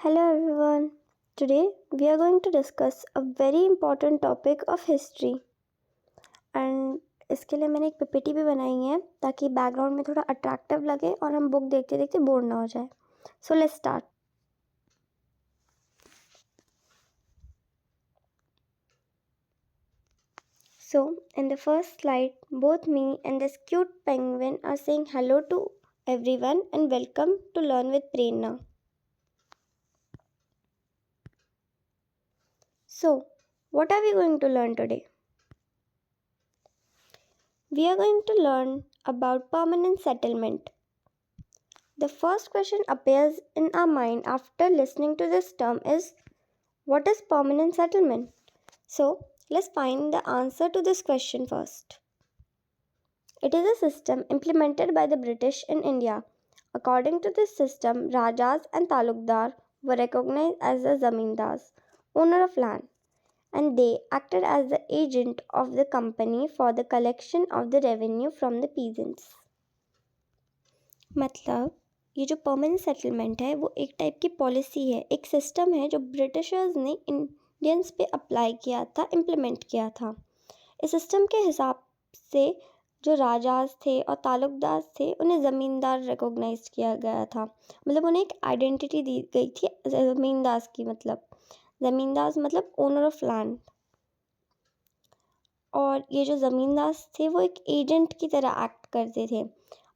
Hello everyone. Today we are going to discuss a very important topic of history and इसके लिए मैंने एक PPT भी बनाई है ताकि बैकग्राउंड में थोड़ा अट्रैक्टिव लगे और हम बुक देखते देखते बोर ना हो जाए. So let's start. So in the first slide, both me and this cute penguin are saying hello to everyone and welcome to Learn with Prerna. So, what are we going to learn today? We are going to learn about permanent settlement. The first question appears in our mind after listening to this term is, what is permanent settlement? So, let's find the answer to this question first. It is a system implemented by the British in India. According to this system, Rajas and Talukdar were recognized as the Zamindars, owner of land, and they acted as the agent of the company for the collection of the revenue from the peasants. मतलब ये जो permanent settlement है वो एक type की policy है, एक system है जो ब्रिटिशर्स ने इंडियंस पे अप्लाई किया था, इम्प्लीमेंट किया था. इस सिस्टम के हिसाब से जो राजास थे और तालुकदार थे उन्हें ज़मींदार रिकॉग्नाइज किया गया था. मतलब उन्हें एक आइडेंटिटी दी गई थी ज़मींदार की. मतलब ज़मींदार मतलब ओनर ऑफ लैंड. और ये जो ज़मींदार थे वो एक एजेंट की तरह एक्ट करते थे.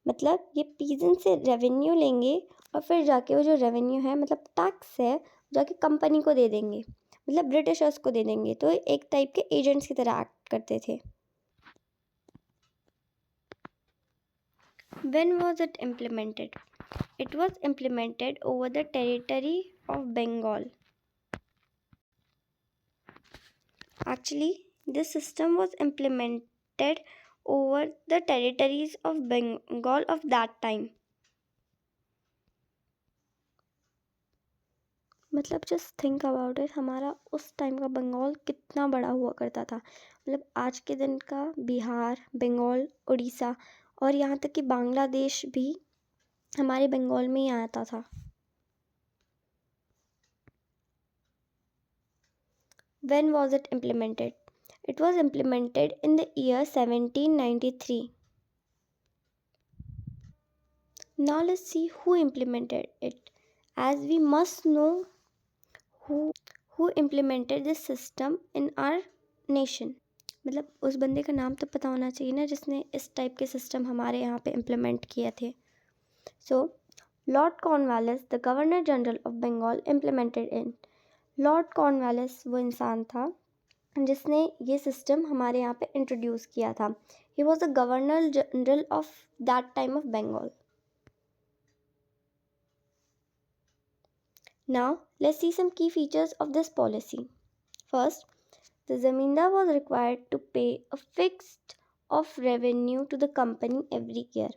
मतलब ये पीजेंट से रेवेन्यू लेंगे और फिर जाके वो जो रेवेन्यू है मतलब टैक्स है जाके कंपनी को दे देंगे, मतलब ब्रिटिशर्स को दे देंगे. तो एक टाइप के एजेंट्स की तरह एक्ट करते थे. When was it implemented? It was implemented over the territory of Bengal. Actually, this system was implemented over the territories of Bengal of that time. मतलब जस्ट थिंक अबाउट इट, हमारा उस time का बंगाल कितना बड़ा हुआ करता था. मतलब आज के दिन का बिहार, बंगाल, उड़ीसा और यहाँ तक कि बांग्लादेश भी हमारे बंगाल में ही आता था. When was it implemented? It was implemented in the year 1793. Now let's see who implemented it. As we must know who implemented this system in our nation. मतलब उस बंदे का नाम तो पता होना चाहिए ना जिसने इस टाइप के सिस्टम हमारे यहाँ पे इम्प्लीमेंट किए थे. So Lord Cornwallis, the governor general of Bengal, implemented in. Lord Cornwallis वो इंसान था जिसने ये सिस्टम हमारे यहाँ पे इंट्रोड्यूस किया था. He was the governor general of that time of Bengal. Now, let's see some key features of this policy. First, the zamindar was required to pay a fixed of revenue to the company every year.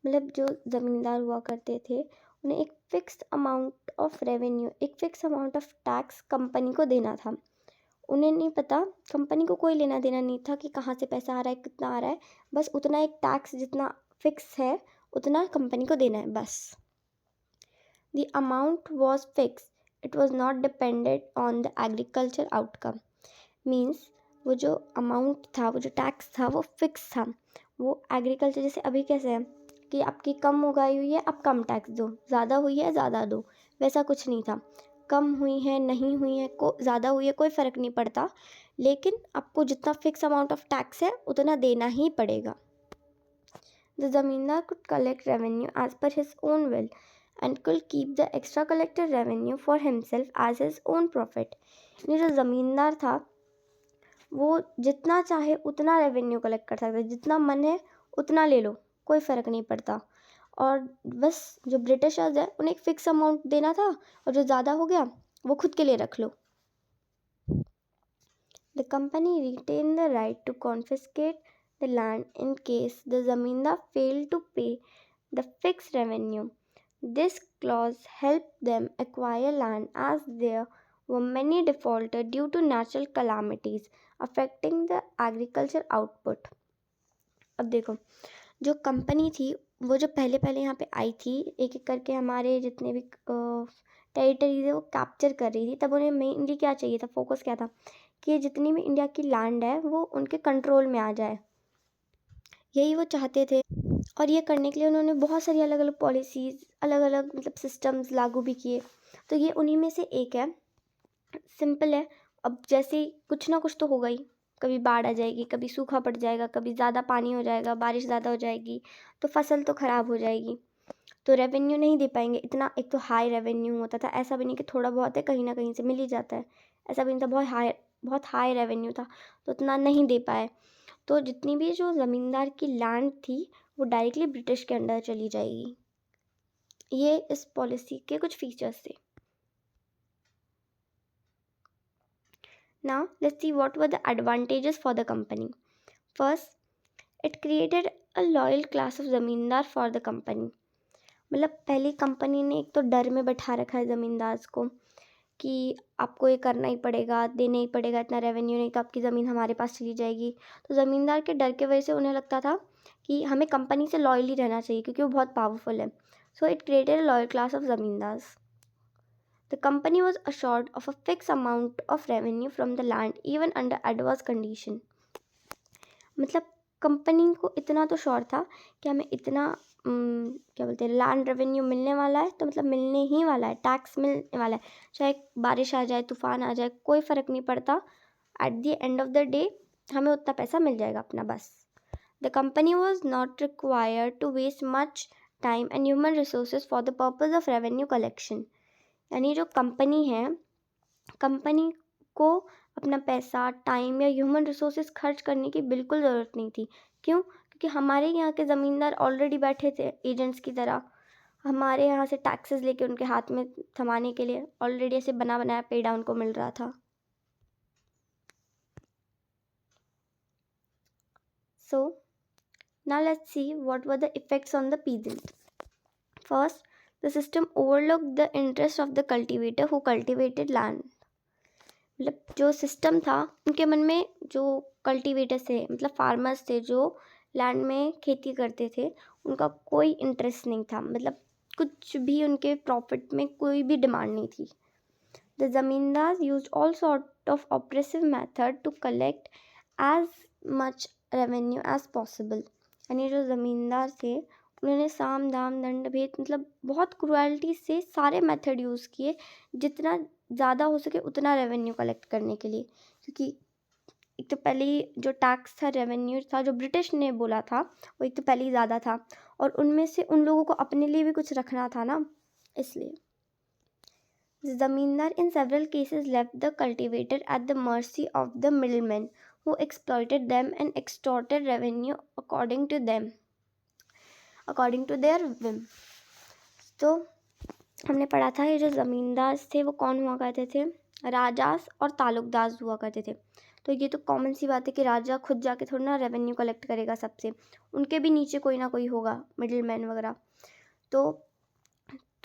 मतलब जो ज़मींदार हुआ करते थे उन्हें एक fixed amount of revenue, एक fix amount of tax company को देना था. उन्हें नहीं पता, कंपनी को कोई लेना देना नहीं था कि कहाँ से पैसा आ रहा है, कितना आ रहा है. बस उतना एक टैक्स जितना फिक्स है उतना कंपनी को देना है बस. The amount was fixed. It was not dependent on the agriculture outcome. Means वो जो अमाउंट था, वो जो टैक्स था वो फिक्स था. वो एग्रीकल्चर जैसे अभी कैसे है कि आपकी कम उगाई हुई है आप कम टैक्स दो, ज़्यादा हुई है ज़्यादा दो, वैसा कुछ नहीं था. कम हुई है नहीं हुई है ज़्यादा हुई है कोई फ़र्क नहीं पड़ता, लेकिन आपको जितना फिक्स अमाउंट ऑफ टैक्स है उतना देना ही पड़ेगा. The zamindar could collect revenue as per his own will and could keep the extra collected revenue for himself as his own profit. ये जो ज़मींदार था वो जितना चाहे उतना रेवेन्यू कलेक्ट कर सकता है, जितना मन है उतना ले लो, कोई फ़र्क नहीं पड़ता. और बस जो ब्रिटिशर्स है उन्हें एक फिक्स अमाउंट देना था और जो ज़्यादा हो गया वो खुद के लिए रख लो. The company retained the right to confiscate the land in case the zamindar failed to pay the fixed revenue. This clause helped them acquire land as there were many defaulters due to natural calamities affecting the agriculture output. अब देखो जो company थी वो जो पहले यहाँ पे आई थी, एक एक करके हमारे जितने भी टेरिटरीज है वो कैप्चर कर रही थी, तब उन्हें मेनली क्या चाहिए था, फोकस क्या था कि जितनी भी इंडिया की लैंड है वो उनके कंट्रोल में आ जाए, यही वो चाहते थे। और ये करने के लिए उन्होंने बहुत सारी अलग अलग पॉलिसीज़, अलग अलग मतलब सिस्टम्स लागू भी किए। तो ये उन्हीं में से एक है, सिंपल है। अब जैसे कुछ ना कुछ तो होगा ही, कभी बाढ़ आ जाएगी, कभी सूखा पड़ जाएगा, कभी ज़्यादा पानी हो जाएगा, बारिश ज़्यादा हो जाएगी, तो फसल तो ख़राब हो जाएगी, तो रेवेन्यू नहीं दे पाएंगे इतना। एक तो हाई रेवेन्यू होता था, ऐसा भी नहीं कि थोड़ा बहुत है, कहीं ना कहीं से मिल ही जाता है, ऐसा भी नहीं था। बहुत हाई रेवेन्यू था, तो उतना नहीं दे पाए। तो जितनी भी जो ज़मींदार की लैंड थी वो डायरेक्टली ब्रिटिश के अंडर चली जाएगी। ये इस पॉलिसी के कुछ फीचर्स थे। Now let's see what were the advantages for the company. First, it created a loyal class of ज़मींदार for the company. मतलब पहली कंपनी ने एक तो डर में बैठा रखा है ज़मींदार को कि आपको ये करना ही पड़ेगा, देना ही पड़ेगा, इतना रेवेन्यू नहीं तो आपकी ज़मीन हमारे पास चली जाएगी। तो ज़मींदार के डर के वजह से उन्हें लगता था कि हमें कंपनी से लॉयल ही रहना चाहिए क्योंकि वो बहुत पावरफुल है। So it created a loyal class of zamindars. The company was assured of a fixed amount of revenue from the land even under adverse condition. मतलब कंपनी को इतना तो श्योर था कि हमें इतना क्या बोलते हैं लैंड रेवेन्यू मिलने वाला है, तो मतलब मिलने ही वाला है, टैक्स मिलने वाला है, चाहे बारिश आ जाए, तूफान आ जाए, कोई फ़र्क नहीं पड़ता। At the end of the day हमें उतना पैसा मिल जाएगा अपना बस. The company was not required to waste much time and human resources for the purpose of revenue collection. यानी जो कंपनी है, कंपनी को अपना पैसा, टाइम या ह्यूमन रिसोर्सेज खर्च करने की बिल्कुल ज़रूरत नहीं थी. क्यों? क्योंकि हमारे यहाँ के ज़मींदार ऑलरेडी बैठे थे एजेंट्स की तरह, हमारे यहाँ से टैक्सेस लेके उनके हाथ में थमाने के लिए ऑलरेडी ऐसे बना बनाया पे डाउन को मिल रहा था. So now let's see what were the effects on the peasant. First, the system overlooked the interest of the cultivator who cultivated land. मतलब जो सिस्टम था उनके मन में, जो कल्टीवेटर्स थे मतलब फार्मर्स थे जो लैंड में खेती करते थे, उनका कोई इंटरेस्ट नहीं था. मतलब कुछ भी उनके प्रॉफिट में कोई भी डिमांड नहीं थी. The zamindar use all sort of oppressive method to collect as much revenue as possible. यानी जो ज़मींदार थे उन्होंने साम दाम दंड भेद मतलब बहुत क्रुएल्टी से सारे मेथड यूज़ किए जितना ज़्यादा हो सके उतना रेवेन्यू कलेक्ट करने के लिए. क्योंकि एक तो पहले ही जो टैक्स था, रेवेन्यू था, जो ब्रिटिश ने बोला था वो एक तो पहले ही ज़्यादा था, और उनमें से उन लोगों को अपने लिए भी कुछ रखना था ना, इसलिए. ज़मींदार in several cases left the cultivator at the mercy of the middlemen who exploited them and extorted revenue according to their whim. तो हमने पढ़ा था ये जो ज़मींदार थे वो कौन हुआ करते थे, राजास और तालुकदार हुआ करते थे. तो ये तो कॉमन सी बात है कि राजा खुद जाके थोड़ा ना रेवेन्यू कलेक्ट करेगा सबसे, उनके भी नीचे कोई ना कोई होगा मिडिल मैन वगैरह. तो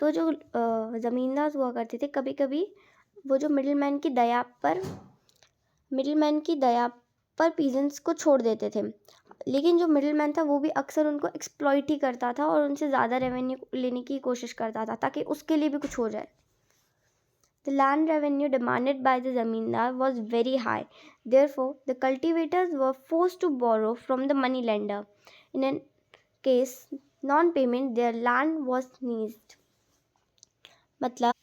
जो ज़मींदार हुआ करते थे कभी कभी वो जो मिडिल मैन की दया पर पीजेंट्स को छोड़ देते थे. लेकिन जो मिडिल मैन था वो भी अक्सर उनको एक्सप्लॉइट ही करता था और उनसे ज़्यादा रेवेन्यू लेने की कोशिश करता था ताकि उसके लिए भी कुछ हो जाए. The land revenue demanded by the zamindar was very high. Therefore, the cultivators were forced to borrow from the money lender. In a case non-payment, their land was seized. मतलब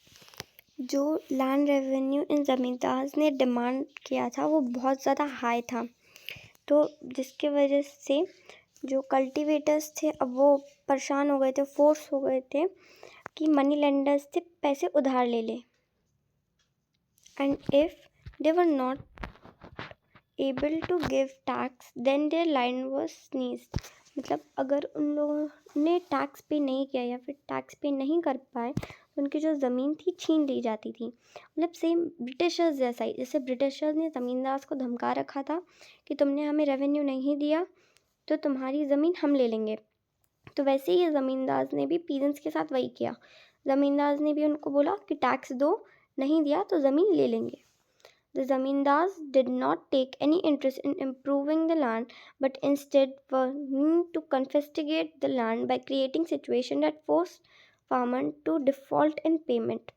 जो लैंड रेवेन्यू इन ज़मींदार ने demand किया था वो बहुत ज़्यादा high था, तो जिसके वजह से जो कल्टीवेटर्स थे अब वो परेशान हो गए थे, फोर्स हो गए थे कि मनी लेंडर्स से पैसे उधार ले लें. And if they were not able to give tax then their land was seized. मतलब अगर उन लोगों ने टैक्स पे नहीं किया या फिर टैक्स पे नहीं कर पाए तो उनकी जो ज़मीन थी छीन ली जाती थी. मतलब सेम ब्रिटिशर्स जैसा ही, जैसे ब्रिटिशर्स ने ज़मींदार को धमका रखा था कि तुमने हमें रेवेन्यू नहीं दिया तो तुम्हारी ज़मीन हम ले लेंगे, तो वैसे ही ये ज़मींदार ने भी पीजेंट्स के साथ वही किया. ज़मींदार ने भी उनको बोला कि टैक्स दो, नहीं दिया तो ज़मीन ले लेंगे. The zamindars did not take any interest in improving the land, but instead were meant to confiscate the land by creating situation that forced farmers to default in payment.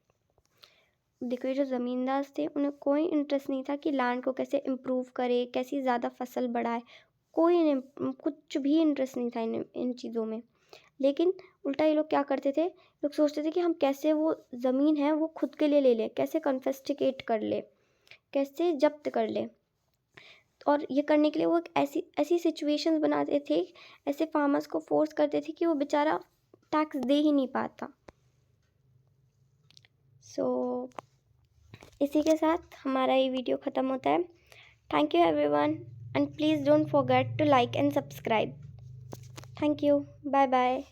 देखो ये जो ज़मींदार थे उन्हें कोई इंटरेस्ट नहीं था कि लैंड को कैसे इम्प्रूव करे, कैसे ज़्यादा फसल बढ़ाए, कोई कुछ भी इंटरेस्ट नहीं था इन चीज़ों में। लेकिन उल्टा ये लोग क्या करते थे, लोग सोचते थे कि हम कैसे वो ज़मीन है वो खुद के लिए ले लें, कैसे कन्फिस्टिकेट कर ले, कैसे जब्त कर ले। और ये करने के लिए वो एक ऐसी ऐसी सिचुएशंस बनाते थे, ऐसे फार्मर्स को फोर्स करते थे कि वो बेचारा टैक्स दे ही नहीं पाता। सो इसी के साथ हमारा ये वीडियो ख़त्म होता है। Thank you everyone and please don't forget to like and subscribe. Thank you, bye bye.